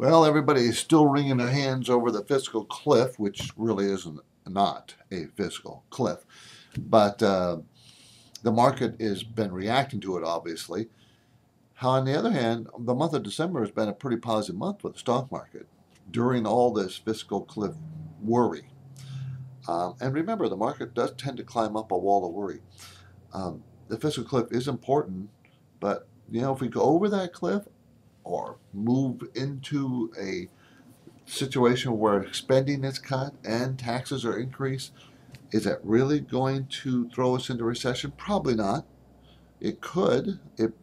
Well, everybody is still wringing their hands over the fiscal cliff, which really isn't not a fiscal cliff. But the market has been reacting to it, obviously. How, on the other hand, the month of December has been a pretty positive month for the stock market during all this fiscal cliff worry. And remember, the market does tend to climb up a wall of worry. The fiscal cliff is important, but if we go over that cliff or move into a situation where spending is cut and taxes are increased, is that really going to throw us into recession? Probably not. It could. It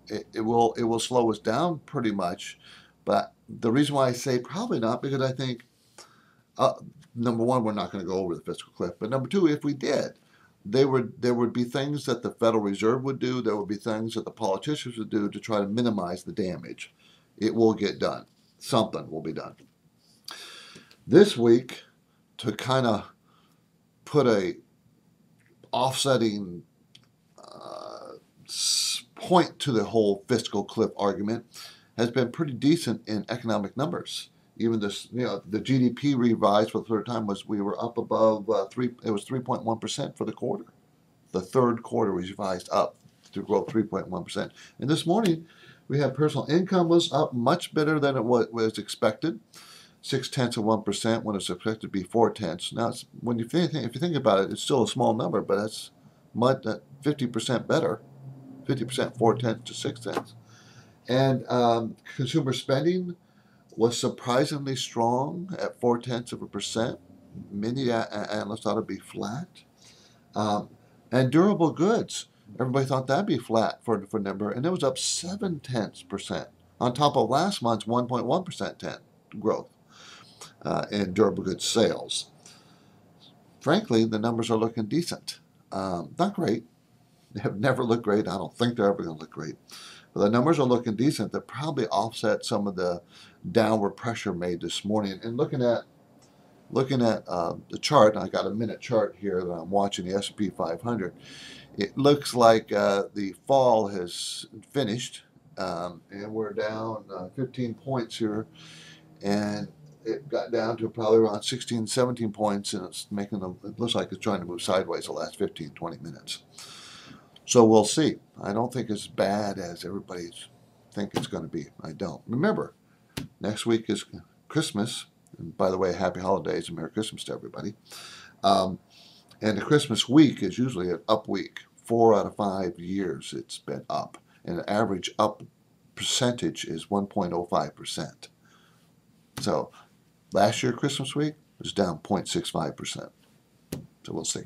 will slow us down pretty much. But the reason why I say probably not, because I think, number one, we're not going to go over the fiscal cliff. But number two, if we did, there would be things that the Federal Reserve would do. There would be things that the politicians would do to try to minimize the damage. It will get done. Something will be done. This week, to kind of put a offsetting point to the whole fiscal cliff argument, has been pretty decent in economic numbers. Even this, the GDP revised for the third time we were up above it was 3.1% for the quarter. The third quarter was revised up to grow 3.1%. And this morning, we had personal income was up much better than it was expected, 0.6% when it's expected to be 0.4. Now, if you think about it, it's still a small number, but that's 50% better, 50%, 0.4 to 0.6. And consumer spending was surprisingly strong at 0.4%. Many analysts thought it'd be flat. And durable goods, everybody thought that'd be flat for number, and it was up 0.7% on top of last month's 1.1% growth in durable goods sales. Frankly, the numbers are looking decent. Not great. They have never looked great. I don't think they're ever going to look great. But the numbers are looking decent. That probably offset some of the downward pressure made this morning. And looking at the chart, I got a minute chart here that I'm watching, the S&P 500. It looks like the fall has finished, and we're down 15 points here, and it got down to probably around 16, 17 points, and it looks like it's trying to move sideways the last 15, 20 minutes. So we'll see. I don't think it's as bad as everybody think it's going to be. I don't. Remember, next week is Christmas. And by the way, happy holidays and Merry Christmas to everybody. And the Christmas week is usually an up week. 4 out of 5 years it's been up. And the average up percentage is 1.05%. So last year, Christmas week, was down 0.65%. So we'll see.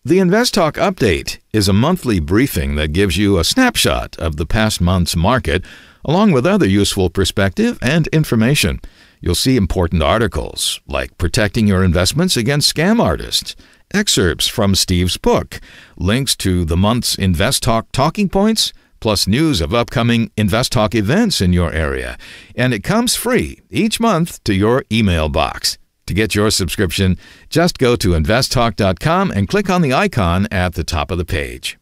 The Invest Talk Update is a monthly briefing that gives you a snapshot of the past month's market, along with other useful perspective and information. You'll see important articles like Protecting Your Investments Against Scam Artists, excerpts from Steve's book, links to the month's Invest Talk talking points, plus news of upcoming Invest Talk events in your area. And it comes free each month to your email box. To get your subscription, just go to investtalk.com and click on the icon at the top of the page.